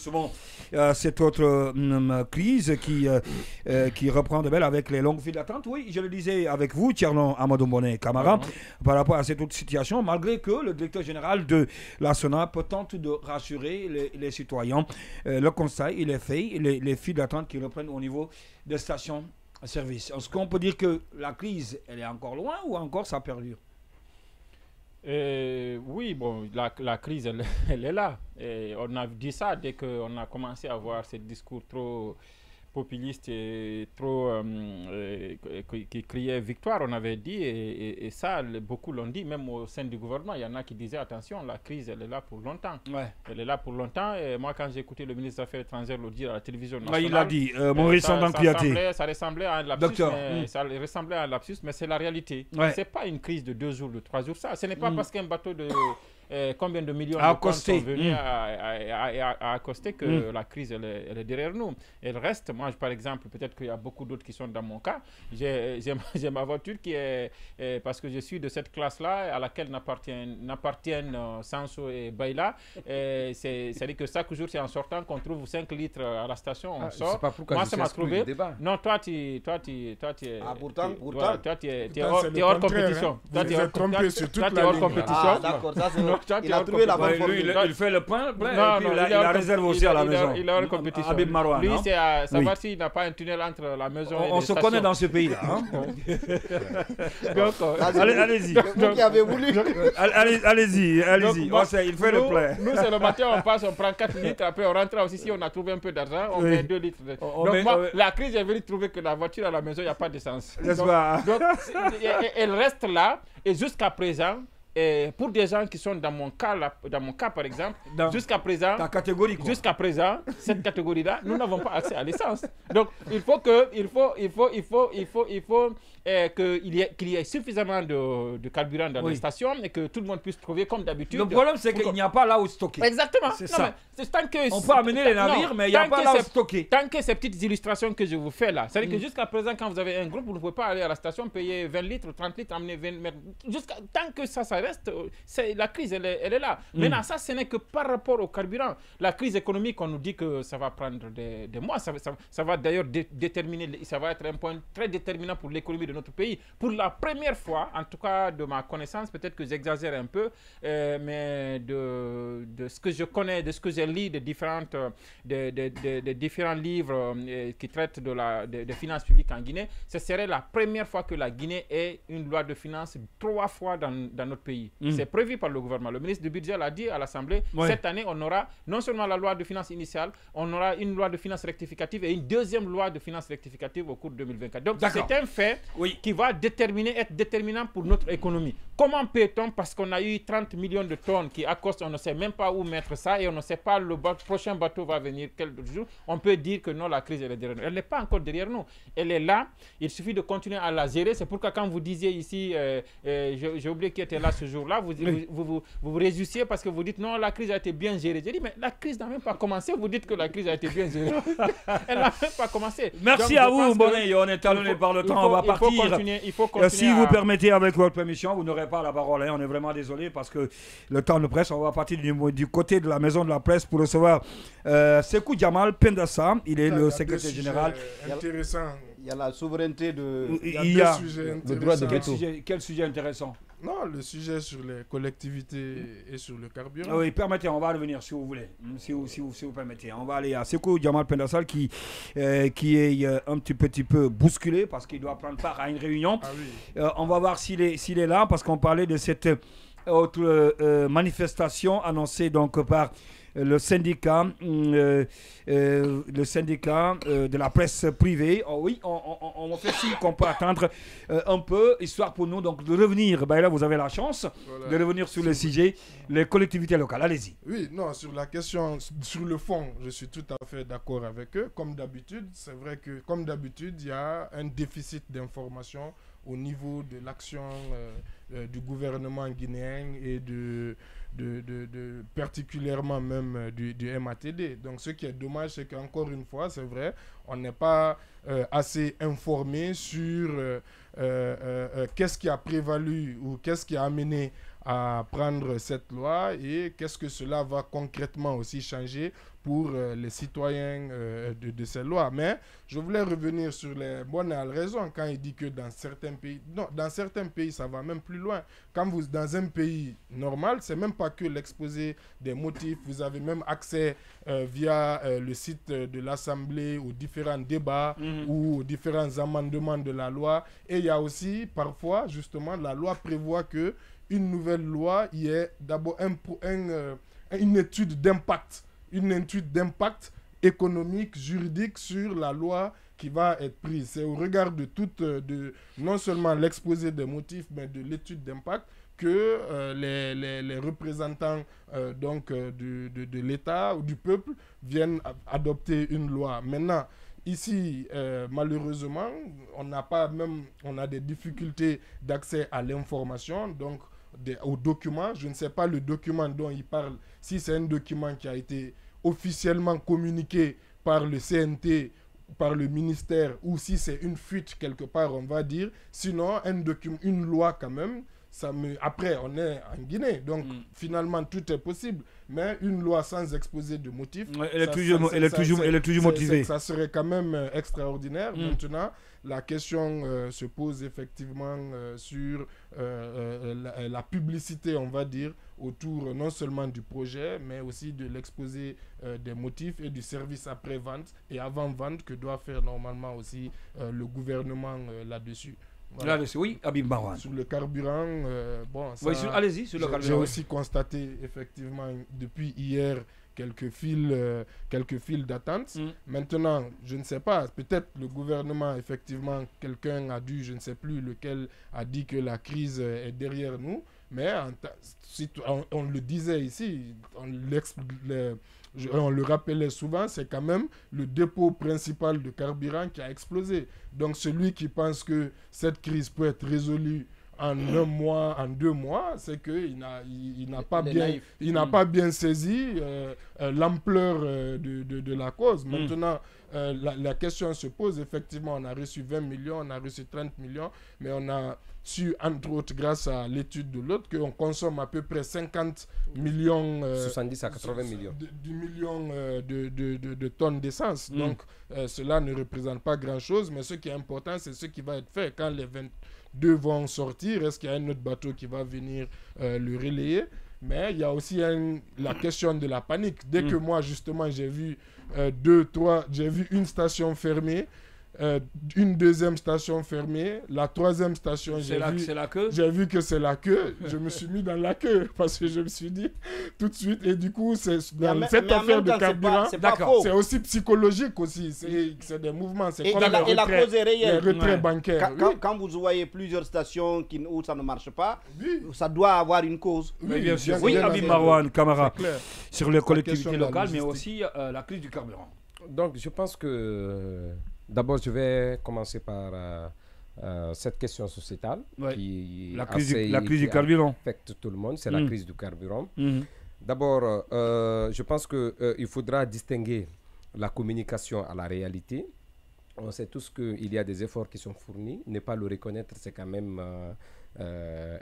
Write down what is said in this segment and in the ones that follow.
doucement cette autre crise qui reprend de belle avec les longues files d'attente. Oui, je le disais avec vous, Tierno Amadou Mboné Camara, par rapport à cette autre situation, malgré que le directeur général de la SONAP tente de rassurer les citoyens. Le constat, il est fait, les files d'attente qui reprennent au niveau des stations-service. Est-ce qu'on peut dire que la crise, elle est encore loin ou encore ça perdure? Oui, bon, la crise, elle est là. Et on a dit ça dès qu'on a commencé à avoir ce discours trop populiste et trop qui criait victoire, on avait dit, et ça, beaucoup l'ont dit, même au sein du gouvernement, il y en a qui disaient, attention, la crise, elle est là pour longtemps. Ouais. Elle est là pour longtemps, et moi, quand j'ai écouté le ministre des Affaires étrangères le dire à la télévision nationale, il l'a dit, Maurice Sandan-Kouyaté. ça ressemblait à un lapsus, Docteur. Ça ressemblait à un lapsus, mais c'est la réalité. Ouais. C'est pas une crise de 2 jours, de 3 jours, ça. Ce n'est pas parce qu'un bateau de... combien de millions à de tonnes sont accoster. venus à accoster que la crise elle est derrière nous. Elle reste, moi par exemple, peut-être qu'il y a beaucoup d'autres qui sont dans mon cas, j'ai ma voiture qui est, parce que je suis de cette classe-là à laquelle n'appartiennent Sanso et Baila, c'est-à-dire que chaque jour c'est en sortant qu'on trouve 5 litres à la station, on sort. Moi ça m'a trouvé. Non, toi tu es... pourtant. Toi tu es hors compétition. Toi tu es hors compétition. D'accord, ça c'est... Il a trouvé la bonne formule. Il fait le plein, et puis il la réserve aussi à la maison. Il est hors compétition. Habib Marouane, lui, non? c'est à savoir s'il n'a pas un tunnel entre la maison et les On se stations. connaît dans ce pays-là. Hein? Donc, allez-y. Vous qui avez voulu. Allez-y. Il fait le plein. Nous, c'est le matin, on passe, on prend 4 litres, après on rentre aussi, si on a trouvé un peu d'argent, on met 2 litres. Donc moi, la crise, j'ai venu trouver que la voiture à la maison, il n'y a pas d'essence. Donc, elle reste là, et jusqu'à présent, et pour des gens qui sont dans mon cas par exemple, jusqu'à présent, ta catégorie, quoi. Jusqu'à présent, cette catégorie-là, nous n'avons pas accès à l'essence. Donc, il faut qu'il y ait suffisamment de carburant dans les stations et que tout le monde puisse trouver comme d'habitude. Le problème, c'est qu'il n'y a pas là où stocker. Exactement. C'est ça. On peut amener les navires, mais il n'y a pas là où stocker. Tant que ces petites illustrations que je vous fais là, c'est-à-dire que jusqu'à présent, quand vous avez un groupe, vous ne pouvez pas aller à la station, payer 20 litres, 30 litres, amener 20 mètres. Tant que ça reste, la crise, elle est là. Maintenant, ça, ce n'est que par rapport au carburant. La crise économique, on nous dit que ça va prendre des mois. Ça va d'ailleurs déterminer, ça va être un point très déterminant pour l'économie de notre pays. Pour la première fois, en tout cas de ma connaissance, peut-être que j'exagère un peu, mais de ce que je connais, de ce que j'ai lu, de différents livres qui traitent des finances publiques en Guinée, ce serait la première fois que la Guinée ait une loi de finances 3 fois dans notre pays. C'est prévu par le gouvernement. Le ministre du budget l'a dit à l'Assemblée. Cette année, on aura non seulement la loi de finances initiale, on aura une loi de finances rectificative et une deuxième loi de finances rectificative au cours de 2024. Donc, c'est un fait qui va être déterminant pour notre économie. Comment peut-on, parce qu'on a eu 30 millions de tonnes qui accostent, on ne sait même pas où mettre ça et on ne sait pas le prochain bateau va venir quel jour, on peut dire que non, la crise elle est derrière nous. Elle n'est pas encore derrière nous. Elle est là. Il suffit de continuer à la gérer. C'est pourquoi quand vous disiez ici, j'ai oublié qui était là ce jour-là, vous réjouissiez parce que vous dites non, la crise a été bien gérée. J'ai dit, mais la crise n'a même pas commencé. Vous dites que la crise a été bien gérée. Elle n'a même pas commencé. Merci à vous, Mboné. On est talonné par le temps. On va partir. Il faut continuer si vous permettez, avec votre permission, vous n'aurez pas la parole. On est vraiment désolé parce que le temps nous presse. On va partir du côté de la maison de la presse pour recevoir Sekou Jamal Pendassa. Il est le secrétaire général. Intéressant. Il y a la souveraineté de... Il y a deux sujets le droit de veto. Quel sujet intéressant? Non, le sujet sur les collectivités et sur le carburant. Oui, permettez, on va revenir si vous voulez. Si vous permettez. On va aller à Sekou Jamal Pendassa qui est un petit peu bousculé parce qu'il doit prendre part à une réunion. Ah oui. On va voir s'il est là parce qu'on parlait de cette autre manifestation annoncée donc par le syndicat de la presse privée. Oh oui, on fait signe qu'on peut attendre un peu, histoire pour nous donc de revenir. Ben là, vous avez la chance de revenir sur le sujet, les collectivités locales. Allez-y. Oui, non, sur la question, sur le fond, je suis tout à fait d'accord avec eux. Comme d'habitude, c'est vrai que, comme d'habitude, il y a un déficit d'information au niveau de l'action du gouvernement guinéen et particulièrement même du MATD. Donc ce qui est dommage, c'est qu'encore une fois, c'est vrai, on n'est pas assez informé sur qu'est-ce qui a prévalu ou qu'est-ce qui a amené à prendre cette loi et qu'est-ce que cela va concrètement aussi changer pour les citoyens de ces lois. Mais je voulais revenir sur les bonnes raisons quand il dit que dans certains pays, non, dans certains pays ça va même plus loin. Quand vous dans un pays normal, c'est même pas que l'exposé des motifs, vous avez même accès via le site de l'Assemblée aux différents débats ou aux différents amendements de la loi. Et il y a aussi parfois justement la loi prévoit que une nouvelle loi, il y a d'abord une étude d'impact. Une étude d'impact économique, juridique sur la loi qui va être prise. C'est au regard de non seulement l'exposé des motifs, mais de l'étude d'impact que les représentants de l'État ou du peuple viennent adopter une loi. Maintenant, ici, malheureusement, on a des difficultés d'accès à l'information, donc aux documents. Je ne sais pas le document dont il parle, si c'est un document qui a été officiellement communiqué par le CNT, par le ministère, ou si c'est une fuite quelque part, on va dire. Sinon, une loi quand même, après, on est en Guinée, donc finalement, tout est possible. Mais une loi sans exposé de motifs, elle est toujours motivée. Ça serait quand même extraordinaire. Maintenant, la question se pose effectivement sur la publicité, on va dire, autour non seulement du projet, mais aussi de l'exposé des motifs et du service après-vente et avant-vente que doit faire normalement aussi le gouvernement là-dessus. Voilà. Là, oui, Habib Marwan. Sur le carburant, allez-y, sur le carburant. J'ai aussi constaté effectivement depuis hier quelques files d'attente. Maintenant, je ne sais pas, peut-être le gouvernement, effectivement, quelqu'un a dû, je ne sais plus lequel, a dit que la crise est derrière nous, mais on le disait ici, on le rappelait souvent, c'est quand même le dépôt principal de carburant qui a explosé. Donc celui qui pense que cette crise peut être résolue en 1 mois, en 2 mois, c'est qu'il n'a pas bien saisi l'ampleur de la cause. Maintenant, la question se pose, effectivement, on a reçu 20 millions, on a reçu 30 millions, mais on a su, entre autres, grâce à l'étude de l'autre, qu'on consomme à peu près 50 millions... 70 à 80 millions. De tonnes d'essence. Donc, cela ne représente pas grand-chose, mais ce qui est important, c'est ce qui va être fait. Quand les 22 vont sortir, est-ce qu'il y a un autre bateau qui va venir le relayer? Mais il y a aussi la question de la panique. Dès que moi, justement, j'ai vu j'ai vu une station fermée, une deuxième station fermée, la troisième station, j'ai vu que c'est la queue. Je me suis mis dans la queue parce que je me suis dit tout de suite. Et du coup, dans cette affaire de carburant, c'est aussi psychologique aussi. C'est des mouvements. C'est comme la cause est réelle. Les retraits bancaires. Quand vous voyez plusieurs stations où ça ne marche pas, ça doit avoir une cause. Oui, bien sûr. Oui, Habib Marwan, Camara, sur les collectivités locales, mais aussi la crise du carburant. Donc, je pense que... D'abord, je vais commencer par cette question sociétale qui la crise du carburant affecte tout le monde, c'est la crise du carburant. D'abord, je pense qu'il faudra distinguer la communication à la réalité. On sait tous qu'il y a des efforts qui sont fournis. Ne pas le reconnaître, c'est quand même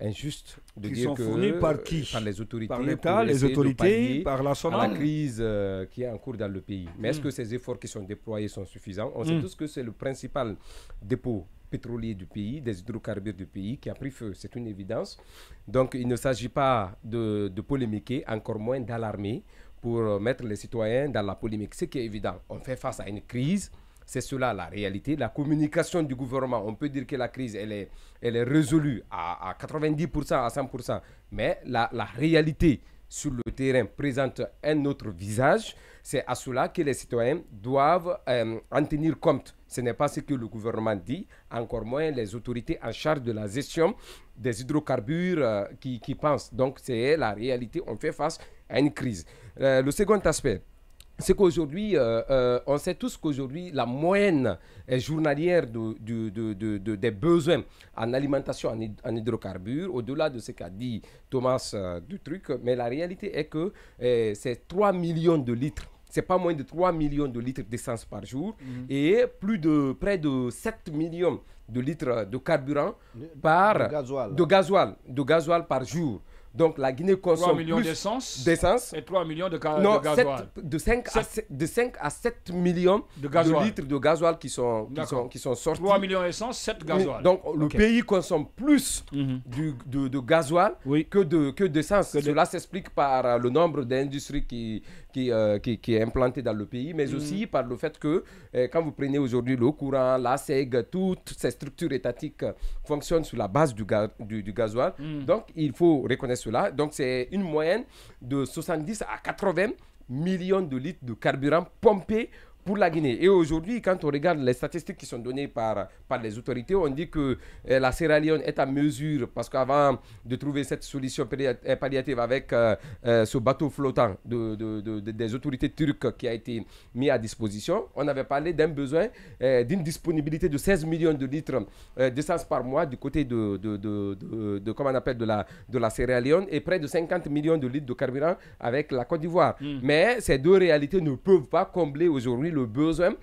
injuste de dire que... fournis par qui? Par les autorités. Par l'État, les autorités, par la la crise qui est en cours dans le pays. Mais est-ce que ces efforts qui sont déployés sont suffisants? On sait tous que c'est le principal dépôt pétrolier du pays, des hydrocarbures du pays qui a pris feu, c'est une évidence. Donc il ne s'agit pas de polémiquer, encore moins d'alarmer pour mettre les citoyens dans la polémique. Ce qui est évident, on fait face à une crise. C'est cela la réalité. La communication du gouvernement, on peut dire que la crise, elle est résolue à 90%, à 100%. Mais la réalité sur le terrain présente un autre visage. C'est à cela que les citoyens doivent en tenir compte. Ce n'est pas ce que le gouvernement dit, encore moins les autorités en charge de la gestion des hydrocarbures qui pensent. Donc c'est la réalité, on fait face à une crise. Le second aspect, c'est qu'aujourd'hui, on sait tous qu'aujourd'hui, la moyenne journalière des besoins en alimentation en hydrocarbures, au-delà de ce qu'a dit Thomas du truc, mais la réalité est que c'est 3 millions de litres. C'est pas moins de 3 millions de litres d'essence par jour et près de 7 millions de litres de carburant de gasoil par jour. Donc la Guinée consomme 3 millions plus d'essence et 3 millions de gasoil. Non, de 5 à 7 millions de litres de gasoil qui sont sortis. 3 millions d'essence, 7 gasoil. Donc le pays consomme plus de gasoil que d'essence. Cela s'explique par le nombre d'industries qui est implanté dans le pays, mais aussi par le fait que quand vous prenez aujourd'hui le courant, la SEG, toutes ces structures étatiques fonctionnent sur la base du gasoil. Donc il faut reconnaître cela. Donc c'est une moyenne de 70 à 80 millions de litres de carburant pompés pour la Guinée. Et aujourd'hui, quand on regarde les statistiques qui sont données par les autorités, on dit que la Sierra Leone est à mesure, parce qu'avant de trouver cette solution palliative avec ce bateau flottant des autorités turques qui a été mis à disposition, on avait parlé d'un besoin, d'une disponibilité de 16 millions de litres d'essence par mois du côté comment on appelle, de la Sierra Leone et près de 50 millions de litres de carburant avec la Côte d'Ivoire. Mais ces deux réalités ne peuvent pas combler aujourd'hui le besoin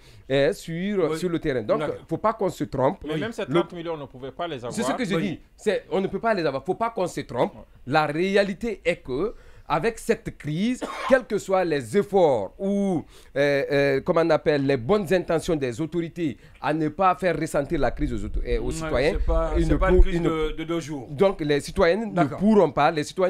sur le terrain. Donc, il ne faut pas qu'on se trompe. Mais même ces 30 millions, on ne pouvait pas les avoir. C'est ce que je dis. On ne peut pas les avoir. Il ne faut pas qu'on se trompe. La réalité est que avec cette crise, quels que soient les efforts ou comment on appelle, les bonnes intentions des autorités à ne pas faire ressentir la crise aux citoyens, c'est pas une crise de 2 jours. Donc les citoyens ne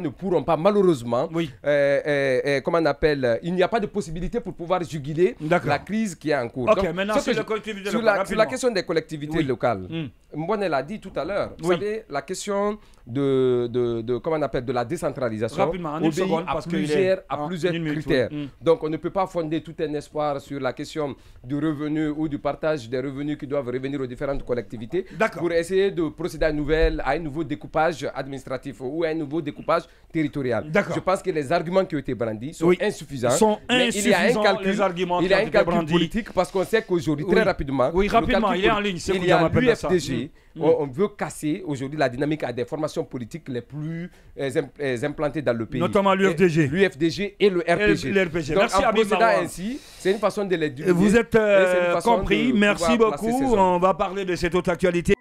pourront pas malheureusement, comment on appelle, il n'y a pas de possibilité pour pouvoir juguler la crise qui est en cours. Ok, donc, maintenant sur les collectivités locales. Sur la question des collectivités locales, Mbonne l'a dit tout à l'heure, vous savez, la question comment on appelle, de la décentralisation obéit à plusieurs critères. Donc on ne peut pas fonder tout un espoir sur la question du revenu ou du partage des revenus qui doivent revenir aux différentes collectivités pour essayer de procéder à un nouveau découpage administratif ou à un nouveau découpage territorial. Je pense que les arguments qui ont été brandis sont insuffisants. Mais il y a un calcul politique parce qu'on sait qu'aujourd'hui, très rapidement, il est en ligne. Il y a l'UFDG. On veut casser aujourd'hui la dynamique à des formations politiques les plus implantées dans le pays. Notamment l'UFDG et le RPG. Donc merci en procédant ainsi, c'est une façon de les diviser. Vous êtes compris. Merci beaucoup. On va parler de cette autre actualité.